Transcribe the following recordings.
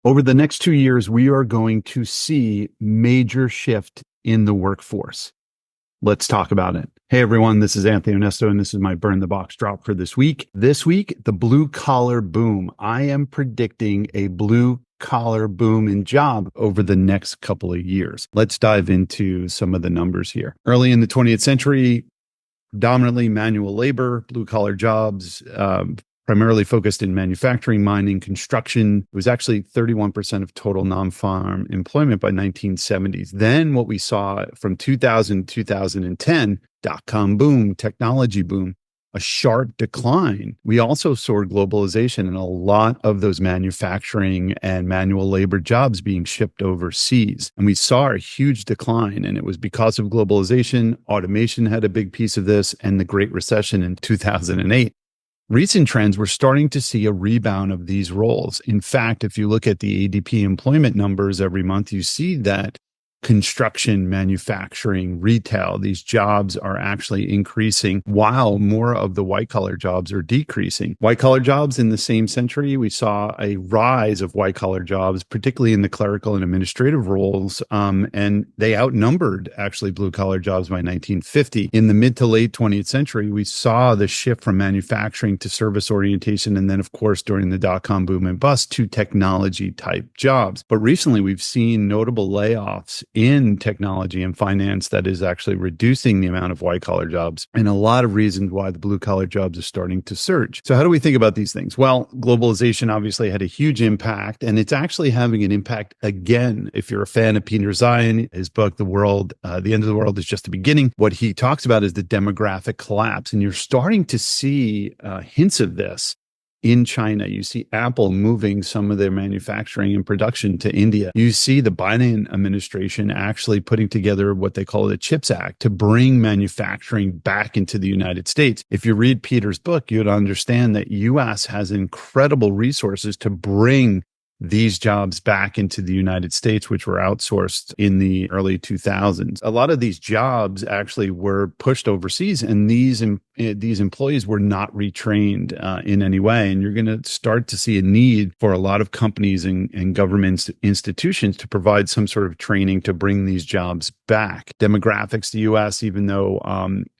Over the next 2 years, we are going to see major shift in the workforce. Let's talk about it. Hey everyone, this is Anthony Onesto, and this is my Burn the Box drop for this week. This week, the blue collar boom. I am predicting a blue collar boom in job over the next couple of years. Let's dive into some of the numbers here. Early in the 20th century, dominantly manual labor, blue collar jobs, primarily focused in manufacturing, mining, construction. It was actually 31% of total non-farm employment by 1970s. Then what we saw from 2000 to 2010, dot-com boom, technology boom, a sharp decline. We also saw globalization and a lot of those manufacturing and manual labor jobs being shipped overseas. And we saw a huge decline, and it was because of globalization. Automation had a big piece of this, and the Great Recession in 2008. Recent trends, we're starting to see a rebound of these roles. In fact, if you look at the ADP employment numbers every month, you see that construction, manufacturing, retail, these jobs are actually increasing while more of the white collar jobs are decreasing. White collar jobs in the same century, we saw a rise of white collar jobs, particularly in the clerical and administrative roles. And they outnumbered actually blue collar jobs by 1950. In the mid to late 20th century, we saw the shift from manufacturing to service orientation. And then of course, during the dot-com boom and bust to technology type jobs. But recently we've seen notable layoffs in technology and finance that is actually reducing the amount of white collar jobs, and a lot of reasons why the blue collar jobs are starting to surge. So how do we think about these things? Well, globalization obviously had a huge impact, and it's actually having an impact again. If you're a fan of Peter Zeihan, his book, The End of the World is Just the Beginning, what he talks about is the demographic collapse. And you're starting to see hints of this in China. You see Apple moving some of their manufacturing and production to India. You see the Biden administration actually putting together what they call the CHIPS Act to bring manufacturing back into the United States. If you read Peter's book, you'd understand that U.S. has incredible resources to bring these jobs back into the United States, which were outsourced in the early 2000s. A lot of these jobs actually were pushed overseas, and these employees were not retrained in any way. And you're going to start to see a need for a lot of companies and government institutions to provide some sort of training to bring these jobs back. Demographics, the U.S., even though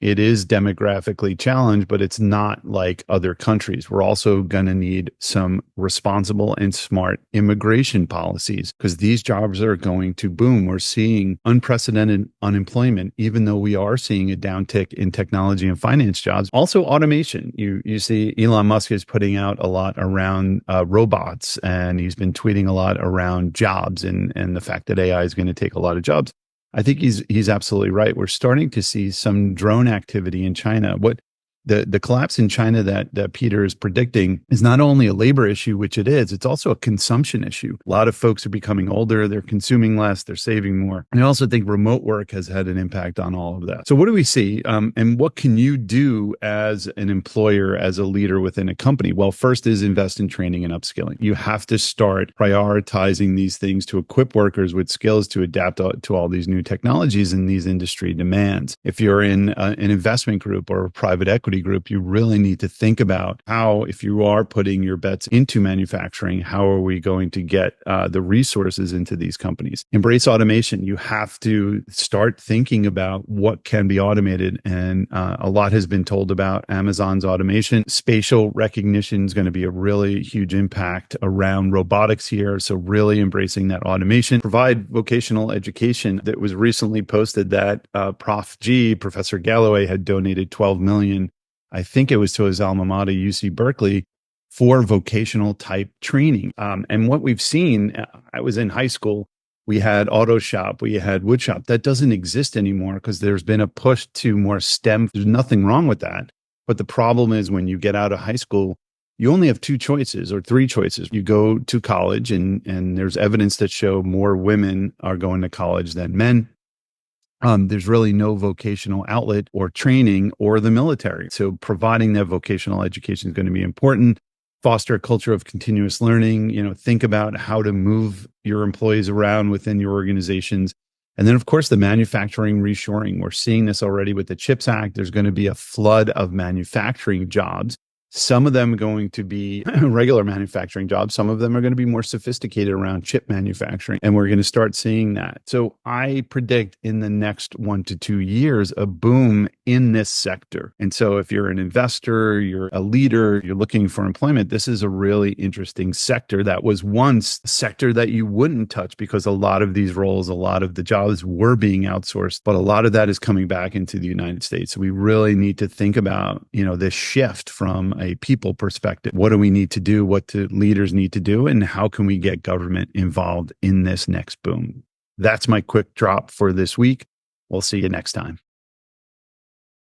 it is demographically challenged, but it's not like other countries. We're also going to need some responsible and smart immigration policies, because these jobs are going to boom. We're seeing unprecedented unemployment, even though we are seeing a downtick in technology and finance jobs. Also automation. You see Elon Musk is putting out a lot around robots, and he's been tweeting a lot around jobs and the fact that AI is going to take a lot of jobs. I think he's absolutely right. We're starting to see some drone activity in China. What the collapse in China that Peter is predicting is not only a labor issue, which it is, it's also a consumption issue. A lot of folks are becoming older, they're consuming less, they're saving more. And I also think remote work has had an impact on all of that. So what do we see? And what can you do as an employer, as a leader within a company? Well, first is invest in training and upskilling. You have to start prioritizing these things to equip workers with skills to adapt to all these new technologies and these industry demands. If you're in an investment group or a private equity group, you really need to think about how, if you are putting your bets into manufacturing, how are we going to get the resources into these companies? Embrace automation. You have to start thinking about what can be automated. And a lot has been told about Amazon's automation. Spatial recognition is going to be a really huge impact around robotics here. So really embracing that automation. Provide vocational education. That was recently posted that Professor Galloway had donated $12 million, I think it was to his alma mater, UC Berkeley, for vocational type training. And what we've seen, I was in high school, we had auto shop, we had wood shop. That doesn't exist anymore because there's been a push to more STEM. There's nothing wrong with that. But the problem is when you get out of high school, you only have two choices or three choices. You go to college, and there's evidence that show more women are going to college than men. There's really no vocational outlet or training or the military. So providing that vocational education is going to be important. Foster a culture of continuous learning. Think about how to move your employees around within your organizations. And then, of course, the manufacturing reshoring. We're seeing this already with the CHIPS Act. There's going to be a flood of manufacturing jobs. Some of them are going to be regular manufacturing jobs. Some of them are going to be more sophisticated around chip manufacturing. And we're going to start seeing that. So I predict in the next 1 to 2 years, a boom in this sector. And so if you're an investor, you're a leader, you're looking for employment, this is a really interesting sector that was once a sector that you wouldn't touch because a lot of these roles, a lot of the jobs were being outsourced, but a lot of that is coming back into the United States. So we really need to think about, this shift from a people perspective. What do we need to do? What do leaders need to do? And how can we get government involved in this next boom? That's my quick drop for this week. We'll see you next time.